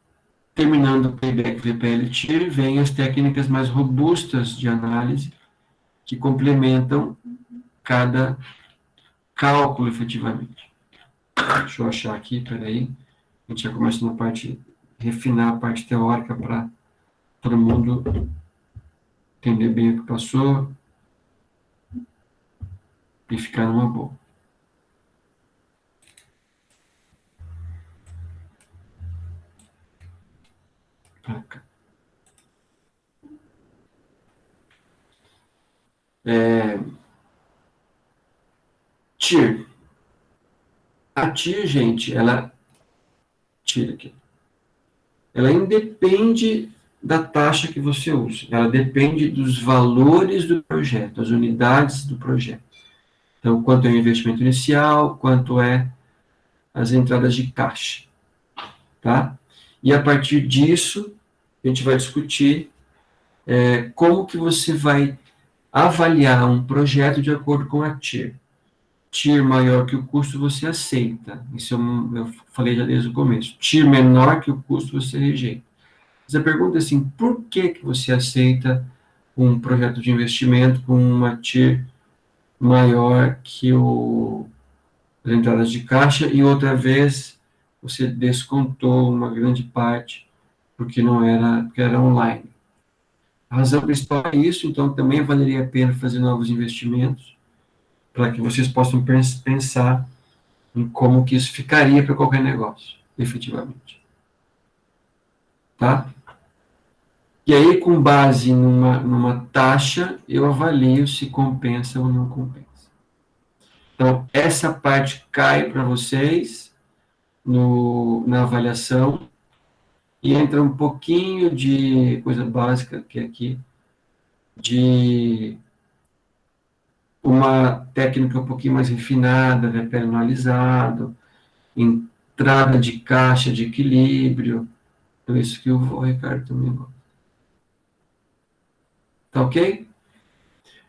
terminando o payback VPL-TIR, vem as técnicas mais robustas de análise, que complementam cada cálculo efetivamente. Deixa eu achar aqui, peraí. A gente já começa na parte, refinar a parte teórica para todo mundo entender bem o que passou e ficar numa boa. Pra cá. TIR. A TIR, gente, tira aqui. Ela independe da taxa que você usa. Ela depende dos valores do projeto, das unidades do projeto. Então, quanto é o investimento inicial, quanto é as entradas de caixa. Tá? E a partir disso, a gente vai discutir como que você vai avaliar um projeto de acordo com a TIR. TIR maior que o custo, você aceita. Isso eu falei já desde o começo. TIR menor que o custo, você rejeita. Mas a pergunta é assim, por que você aceita um projeto de investimento com uma TIR maior que as entradas de caixa e outra vez você descontou uma grande parte, porque não era, porque era online. A razão principal é isso, então também valeria a pena fazer novos investimentos, para que vocês possam pensar em como que isso ficaria para qualquer negócio, efetivamente. Tá? E aí, com base numa taxa, eu avalio se compensa ou não compensa. Então, essa parte cai para vocês na avaliação e entra um pouquinho de coisa básica, que é aqui, de uma técnica um pouquinho mais refinada, né, personalizado, entrada de caixa de equilíbrio, então isso que o Ricardo também gosta. Tá ok?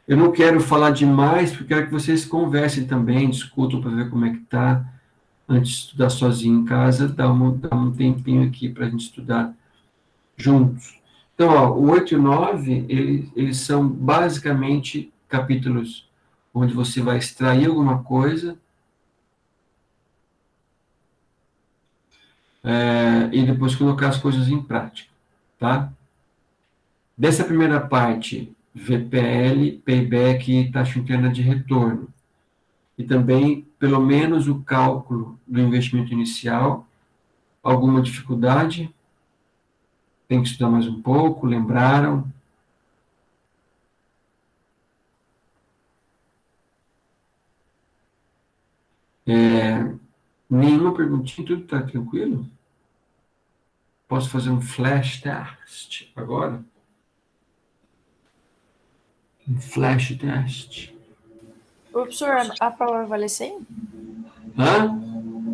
Eu não quero falar demais, porque quero que vocês conversem também, discutam para ver como é que tá, antes de estudar sozinho em casa, dá um tempinho aqui para a gente estudar juntos. Então, ó, o 8 e o 9, eles são basicamente capítulos onde você vai extrair alguma coisa e depois colocar as coisas em prática, tá? Dessa primeira parte, VPL, payback e taxa interna de retorno. E também, pelo menos, o cálculo do investimento inicial. Alguma dificuldade? Tem que estudar mais um pouco, lembraram? Nenhuma perguntinha, tudo está tranquilo? Posso fazer um flash test agora? Um flash test. Professor, a prova vale 100? Hã?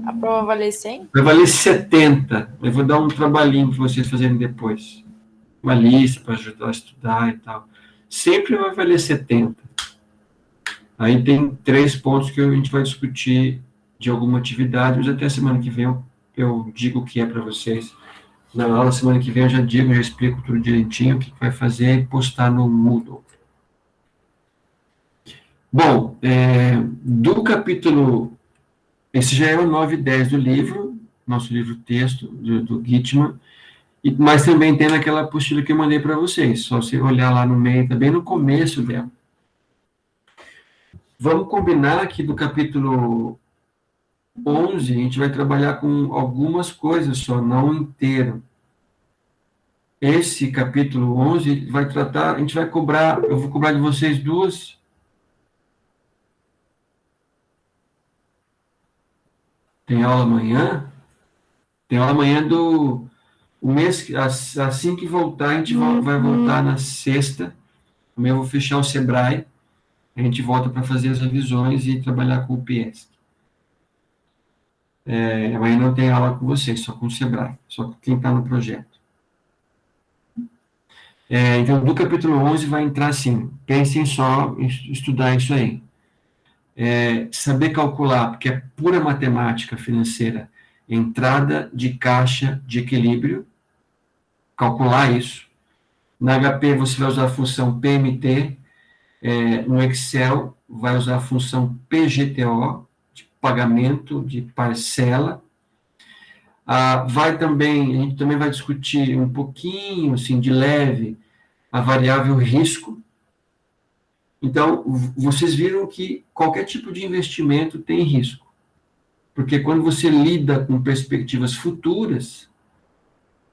A prova vale 100? Vai valer 70. Eu vou dar um trabalhinho para vocês fazerem depois. Uma lista para ajudar a estudar e tal. Sempre vai valer 70. Aí tem 3 pontos que a gente vai discutir de alguma atividade, mas até a semana que vem eu digo o que é para vocês. Na aula semana que vem eu já digo, já explico tudo direitinho, o que vai fazer e postar no Moodle. Bom, do capítulo, esse já é o 9 e 10 do livro, nosso livro texto, do Gitman, mas também tem naquela apostila que eu mandei para vocês, só você olhar lá no meio, tá bem no começo dela. Vamos combinar que do capítulo 11 a gente vai trabalhar com algumas coisas só, não inteiro. Esse capítulo 11 vai tratar, a gente vai cobrar, eu vou cobrar de vocês duas. Tem aula amanhã? Tem aula amanhã do o mês, assim que voltar, a gente vai voltar na sexta. Amanhã eu vou fechar o Sebrae, a gente volta para fazer as revisões e trabalhar com o PS. Amanhã não tem aula com vocês, só com o Sebrae, só com quem está no projeto. Então, do capítulo 11 vai entrar assim, pensem só em estudar isso aí. Saber calcular, porque é pura matemática financeira, entrada de caixa de equilíbrio, calcular isso. Na HP você vai usar a função PMT, no Excel vai usar a função PGTO, de pagamento, de parcela. A gente também vai discutir um pouquinho, assim, de leve, a variável risco. Então, vocês viram que qualquer tipo de investimento tem risco. Porque quando você lida com perspectivas futuras,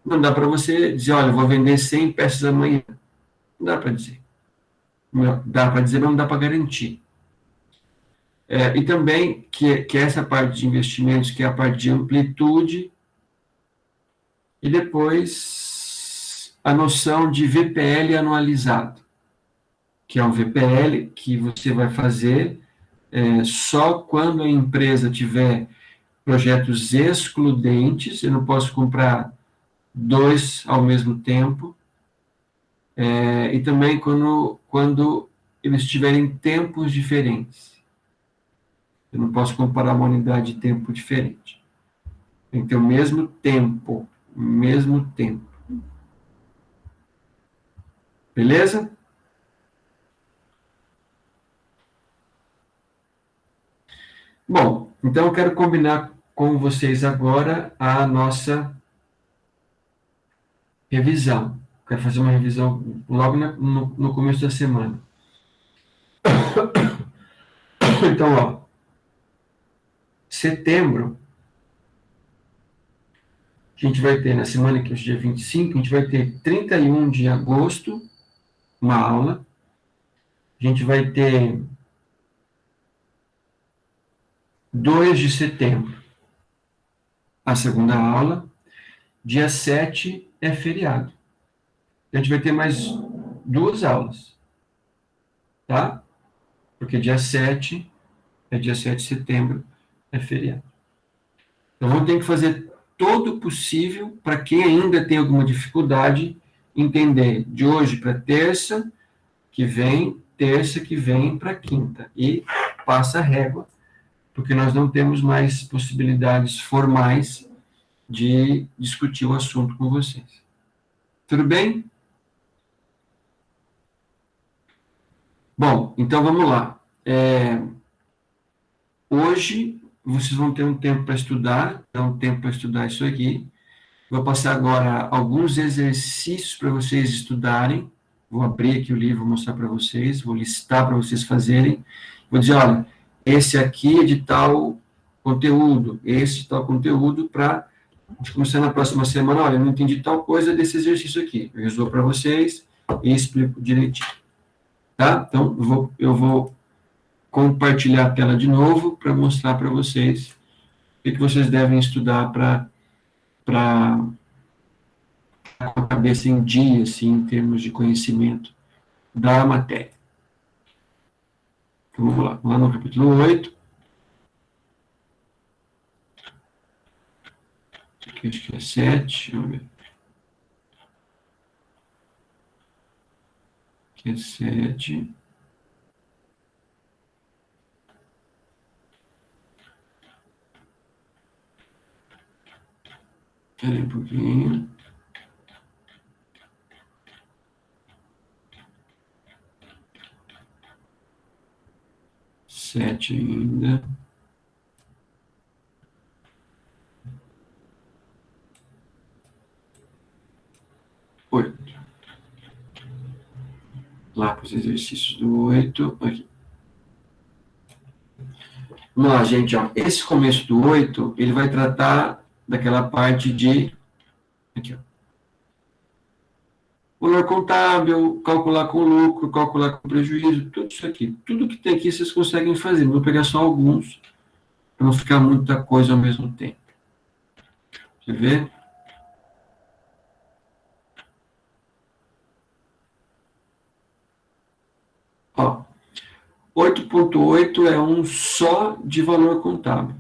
não dá para você dizer, olha, eu vou vender 100 peças amanhã. Não dá para dizer. Não dá para dizer, mas não dá para garantir. E também que essa parte de investimentos, que é a parte de amplitude, e depois a noção de VPL anualizado, que é um VPL que você vai fazer só quando a empresa tiver projetos excludentes, eu não posso comprar 2 ao mesmo tempo, e também quando eles tiverem tempos diferentes. Eu não posso comparar uma unidade de tempo diferente. Tem que ter o mesmo tempo, Beleza? Bom, então eu quero combinar com vocês agora a nossa revisão. Quero fazer uma revisão logo no começo da semana. Então, ó, setembro, a gente vai ter, na semana que é o dia 25, a gente vai ter 31 de agosto, uma aula. A gente vai ter 2 de setembro, a segunda aula. Dia 7 é feriado. A gente vai ter mais 2 aulas, tá? Porque dia 7 dia 7 de setembro, é feriado. Então, vamos ter que fazer todo o possível para quem ainda tem alguma dificuldade entender de hoje para terça que vem para quinta. E passa a régua, porque nós não temos mais possibilidades formais de discutir o assunto com vocês. Tudo bem? Bom, então vamos lá. Hoje, vocês vão ter um tempo para estudar, isso aqui. Vou passar agora alguns exercícios para vocês estudarem. Vou abrir aqui o livro, vou mostrar para vocês, vou listar para vocês fazerem. Vou dizer, olha, esse aqui é de tal conteúdo, esse de tal conteúdo, para a gente começar na próxima semana. Olha, eu não entendi tal coisa desse exercício aqui. Eu resolvo para vocês e explico direitinho. Tá? Então, eu vou compartilhar a tela de novo para mostrar para vocês o que vocês devem estudar para a cabeça em dia, assim, em termos de conhecimento da matéria. Então, vamos lá. Lá no capítulo 8. Aqui acho que é 7. Vamos ver. Aqui é 7. Espera aí um pouquinho. Sete ainda. Oito. Lá para os exercícios do 8. Aqui. Vamos lá, gente. Ó. Esse começo do 8, ele vai tratar daquela parte de... Aqui, ó. Valor contábil, calcular com lucro, calcular com prejuízo, tudo isso aqui. Tudo que tem aqui vocês conseguem fazer. Vou pegar só alguns, para não ficar muita coisa ao mesmo tempo. Você vê? Ó, 8.8 é um só de valor contábil.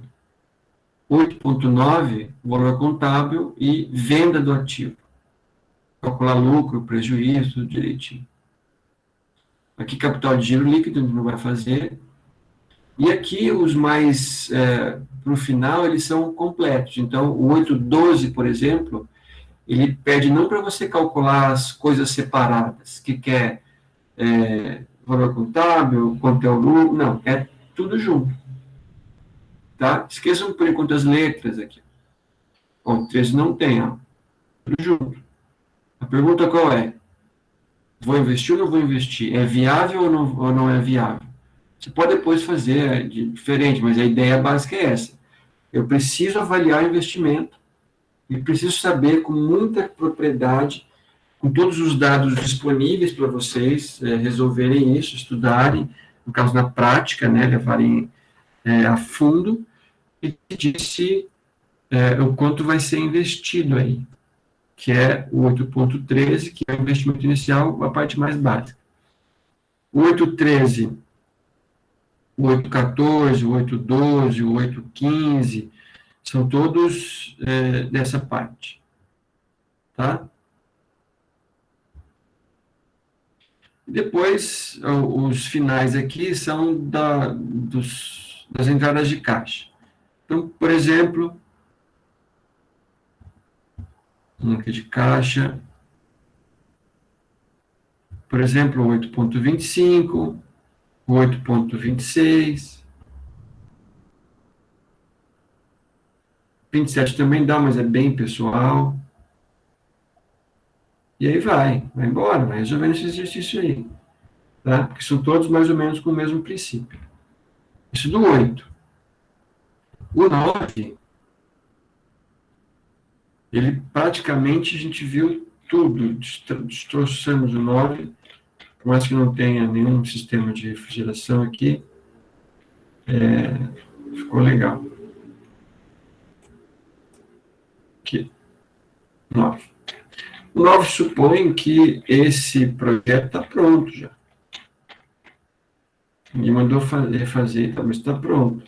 8.9, valor contábil e venda do ativo. Calcular lucro, prejuízo, tudo direitinho. Aqui, capital de giro líquido, não vai fazer. E aqui, os mais, para o final, eles são completos. Então, o 8.12, por exemplo, ele pede não para você calcular as coisas separadas, que quer valor contábil, quanto é o lucro, não, é tudo junto. Tá? Esqueçam, por enquanto, as letras aqui. Ó, 13 não tem, ó. Tudo junto. A pergunta qual é? Vou investir ou não vou investir? É viável ou não é viável? Você pode depois fazer diferente, mas a ideia básica é essa. Eu preciso avaliar o investimento e preciso saber com muita propriedade, com todos os dados disponíveis para vocês resolverem isso, estudarem, no caso na prática, né, levarem a fundo e decidir se o quanto vai ser investido aí, que é o 8.13, que é o investimento inicial, a parte mais básica. O 8.13, o 8.14, o 8.12, o 8.15, são todos dessa parte. Tá? Depois, os finais aqui são das entradas de caixa. Então, por exemplo, aqui de caixa, por exemplo, 8.25, 8.26, 27 também dá, mas é bem pessoal. E aí vai embora, vai resolvendo esse exercício aí. Tá? Porque são todos mais ou menos com o mesmo princípio. Isso do 8. O 9, ele praticamente a gente viu tudo. Destroçamos o 9, por mais que não tenha nenhum sistema de refrigeração aqui, ficou legal. Aqui, 9. O 9 supõe que esse projeto está pronto já. Ninguém mandou fazer, mas está pronto.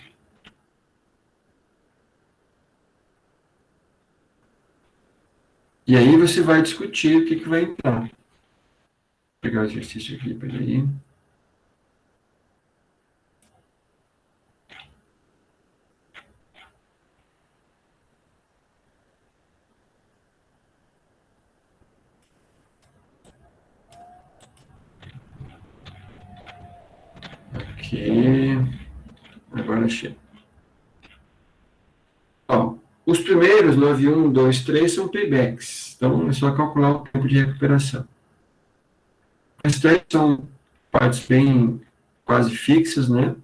E aí você vai discutir o que vai entrar. Vou pegar o exercício aqui, peraí. Aqui. Agora chega. Ó, os primeiros, 9, 1, 2, 3, são paybacks. Então, é só calcular o tempo de recuperação. As três são partes bem quase fixas, né?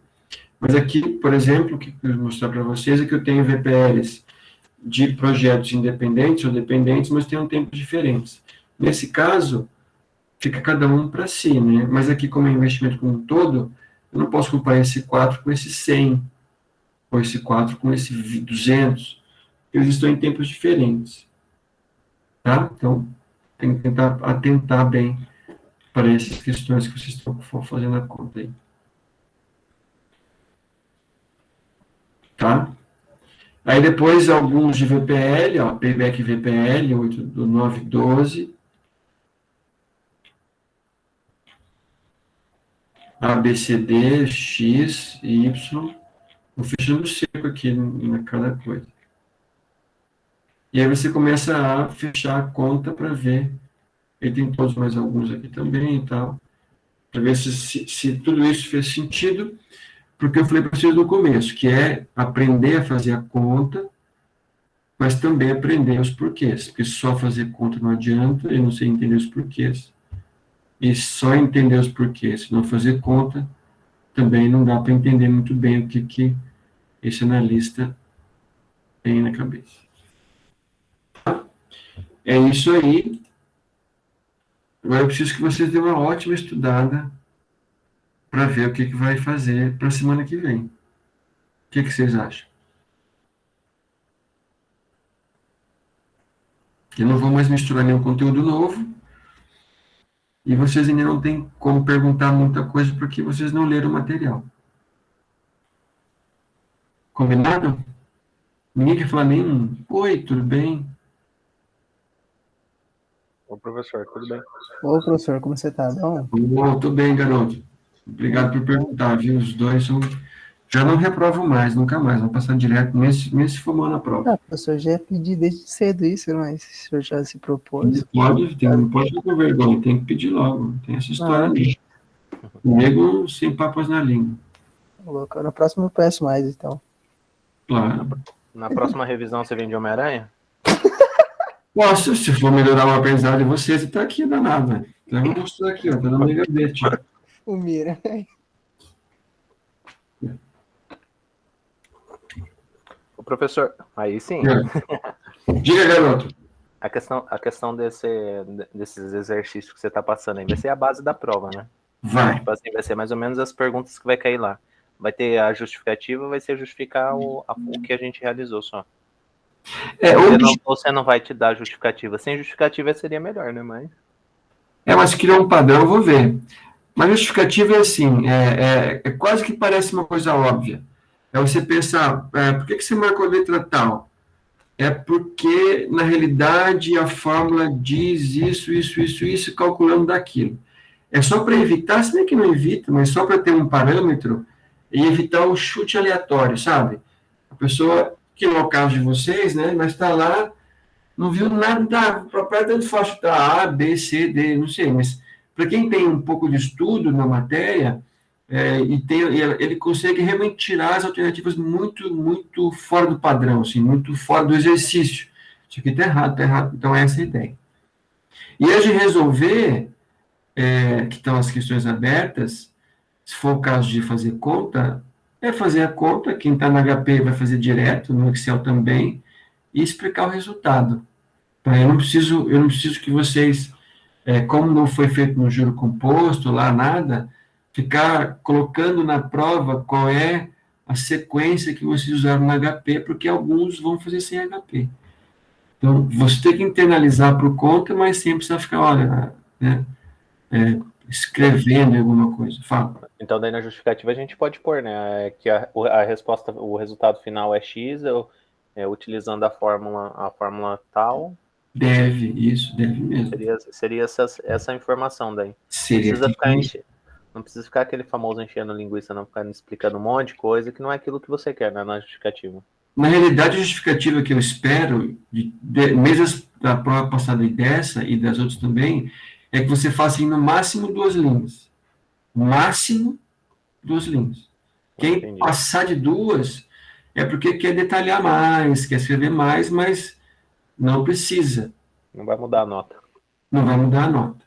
Mas aqui, por exemplo, o que eu vou mostrar para vocês é que eu tenho VPLs de projetos independentes ou dependentes, mas tem um tempo diferentes. Nesse caso, fica cada um para si, né? Mas aqui, como é investimento como um todo, eu não posso comparar esse 4 com esse 100, ou esse 4 com esse 200. Eles estão em tempos diferentes. Tá? Então, tem que tentar atentar bem para essas questões que vocês estão fazendo a conta aí. Tá? Aí depois alguns de VPL, ó, Payback VPL, 8 do 912. ABCD, X e Y. Vou fechando o cerco aqui na cada coisa. E aí você começa a fechar a conta para ver. Ele tem todos mais alguns aqui também e tal. Para ver se tudo isso fez sentido. Porque eu falei para vocês no começo, que é aprender a fazer a conta, mas também aprender os porquês. Porque só fazer conta não adianta, eu não sei entender os porquês. E só entender os porquês, se não fazer conta, também não dá para entender muito bem o que esse analista tem na cabeça. É isso aí. Agora eu preciso que vocês dêem uma ótima estudada para ver o que vai fazer para a semana que vem. O que vocês acham? Eu não vou mais misturar nenhum conteúdo novo. E vocês ainda não têm como perguntar muita coisa porque vocês não leram o material. Combinado? Ninguém quer falar nenhum. Oi, tudo bem? Ô, professor, tudo bem? Ô, professor, como você tá? Bom? Tudo bem, garoto. Obrigado por perguntar, viu? Os dois são... Já não reprovo mais, nunca mais. Vou passar direto mesmo se for mal na prova. Ah, professor, já pedi desde cedo isso, mas o senhor já se propôs. Não pode ficar com vergonha, tem que pedir logo. Tem essa história ali. Comigo, sem papas na língua. Louco, na próxima eu peço mais, então. Claro. Na próxima revisão você vem de Homem-Aranha? Nossa, se for melhorar uma aprendizagem de vocês, você tá aqui danado, né? Então eu vou mostrar aqui, ó, tá no meu gabinete. O Mira. Ô, professor, aí sim. Diga, garoto. A questão desses exercícios que você está passando aí vai ser a base da prova, né? Vai. Tipo assim, vai ser mais ou menos as perguntas que vai cair lá. Vai ter a justificativa, vai ser justificar o que a gente realizou só. Você não vai te dar justificativa. Sem justificativa seria melhor, né? Mas criar um padrão, eu vou ver. Mas justificativa é assim, é quase que parece uma coisa óbvia. É você pensar, por que você marcou a letra tal? É porque, na realidade, a fórmula diz isso, calculando daquilo. É só para evitar, se bem que não evita, mas só para ter um parâmetro e evitar o chute aleatório, sabe? A pessoa, que não é o caso de vocês, né, mas está lá, não viu nada, tanto faz chutar A, B, C, D, não sei, mas para quem tem um pouco de estudo na matéria, Ele consegue realmente tirar as alternativas muito, muito fora do padrão, assim, muito fora do exercício. Isso aqui está errado, tá errado. Então, essa é a ideia. E antes de resolver, que estão as questões abertas, se for o caso de fazer conta, é fazer a conta, quem está no HP vai fazer direto, no Excel também, e explicar o resultado. Tá? Eu não preciso que vocês, como não foi feito no juro composto, lá nada, ficar colocando na prova qual é a sequência que vocês usaram no HP, porque alguns vão fazer sem HP. Então, você tem que internalizar por conta, mas sempre precisa ficar, olha, né, escrevendo alguma coisa. Fala. Então, daí na justificativa a gente pode pôr, né, que a resposta, o resultado final é X, utilizando a fórmula tal. Deve mesmo. Seria essa informação daí. Não precisa ficar aquele famoso enchendo linguiça, não, ficar explicando um monte de coisa que não é aquilo que você quer, né, na justificativa. Na realidade, a justificativa que eu espero, mesmo da prova passada e dessa, e das outras também, é que você faça no máximo 2 linhas. Máximo 2 linhas. Quem passar de 2 é porque quer detalhar mais, quer escrever mais, mas não precisa. Não vai mudar a nota. Não vai mudar a nota.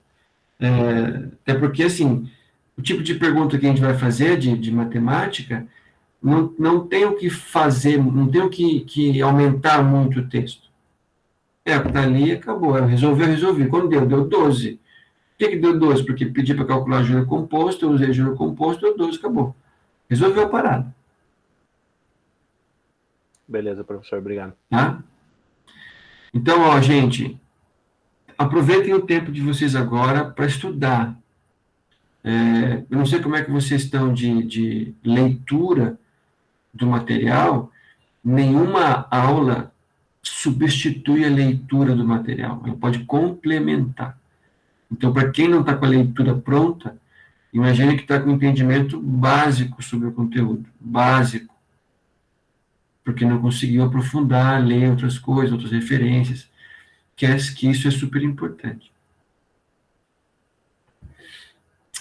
Até porque, assim, o tipo de pergunta que a gente vai fazer de matemática, não tem o que fazer, não tem o que aumentar muito o texto. O que está ali, acabou. Resolvi. Quando deu 12. Por que deu 12? Porque pedi para calcular juro composto, eu usei juro composto, deu 12, acabou. Resolveu a parada. Beleza, professor, obrigado. Tá? Então, gente, aproveitem o tempo de vocês agora para estudar. Eu não sei como é que vocês estão de leitura do material, nenhuma aula substitui a leitura do material, ela pode complementar. Então, para quem não está com a leitura pronta, imagine que está com um entendimento básico sobre o conteúdo, básico, porque não conseguiu aprofundar, ler outras coisas, outras referências, que isso é super importante.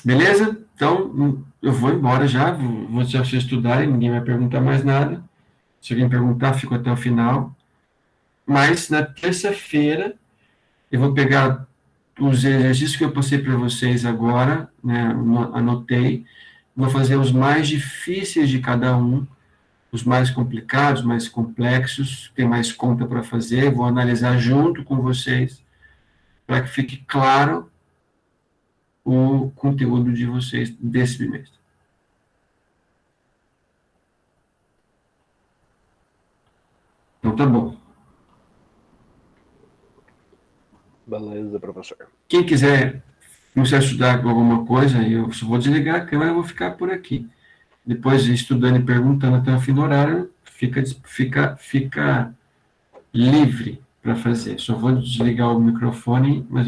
Beleza? Então, eu vou embora já, vou deixar vocês estudarem, ninguém vai perguntar mais nada. Se alguém perguntar, fico até o final. Mas, na terça-feira, eu vou pegar os exercícios que eu passei para vocês agora, né, anotei, vou fazer os mais difíceis de cada um, os mais complicados, mais complexos, tem mais conta para fazer, vou analisar junto com vocês, para que fique claro o conteúdo de vocês desse bimestre. Então, tá bom. Beleza, professor. Quem quiser começar a estudar alguma coisa, eu só vou desligar a câmera e vou ficar por aqui. Depois, estudando e perguntando até o fim do horário, fica livre para fazer. Só vou desligar o microfone, mas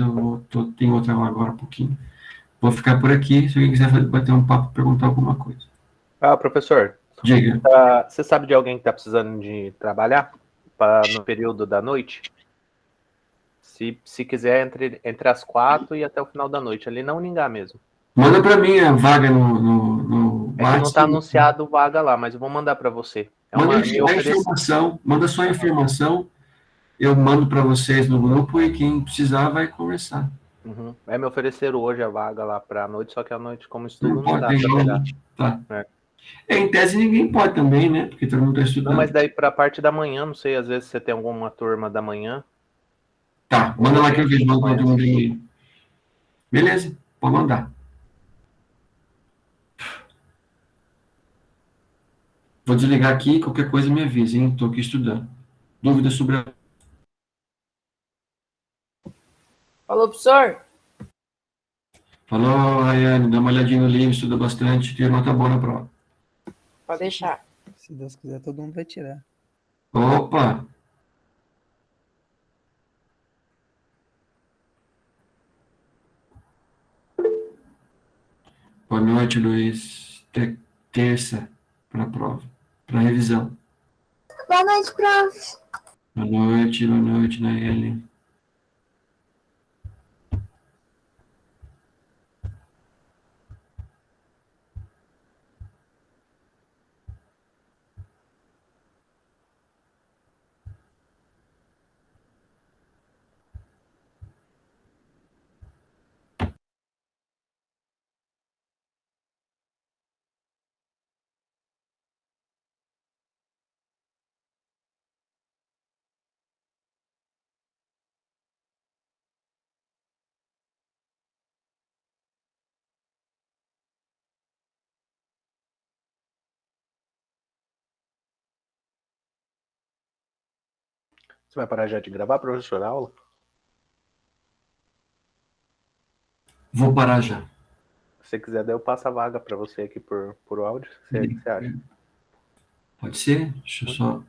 tenho outra aula agora um pouquinho. Vou ficar por aqui, se alguém quiser bater um papo, perguntar alguma coisa. Professor. Diga. Você sabe de alguém que está precisando de trabalhar no período da noite? Se quiser, entre as 4 e até o final da noite, ali na Uningá mesmo. Manda para mim a vaga no que não está anunciado vaga lá, mas eu vou mandar para você. Manda só a informação, eu mando para vocês no grupo e quem precisar vai conversar. Uhum. Me ofereceram hoje a vaga lá para a noite, só que a noite, como estudo, não dá para pegar. Tá. Em tese ninguém pode também, né? Porque todo mundo está estudando. Não, mas daí para a parte da manhã, não sei, às vezes você tem alguma turma da manhã. Tá, manda lá que eu vejo todo mundo aí. Beleza, pode mandar. Vou desligar aqui, qualquer coisa me avise, hein? Estou aqui estudando. Dúvidas sobre a... Falou, professor. Falou, Rayane, dá uma olhadinha no livro, estuda bastante, tem nota boa na prova. Pode deixar. Se Deus quiser, todo mundo vai tirar. Opa! Boa noite, Luiz. Terça para a prova, para revisão. Boa noite, prof. Boa noite, Nayeli. Você vai parar já de gravar, professor, a aula? Vou parar já. Se você quiser, daí eu passo a vaga para você aqui por áudio. O que você acha? Pode ser? Deixa eu só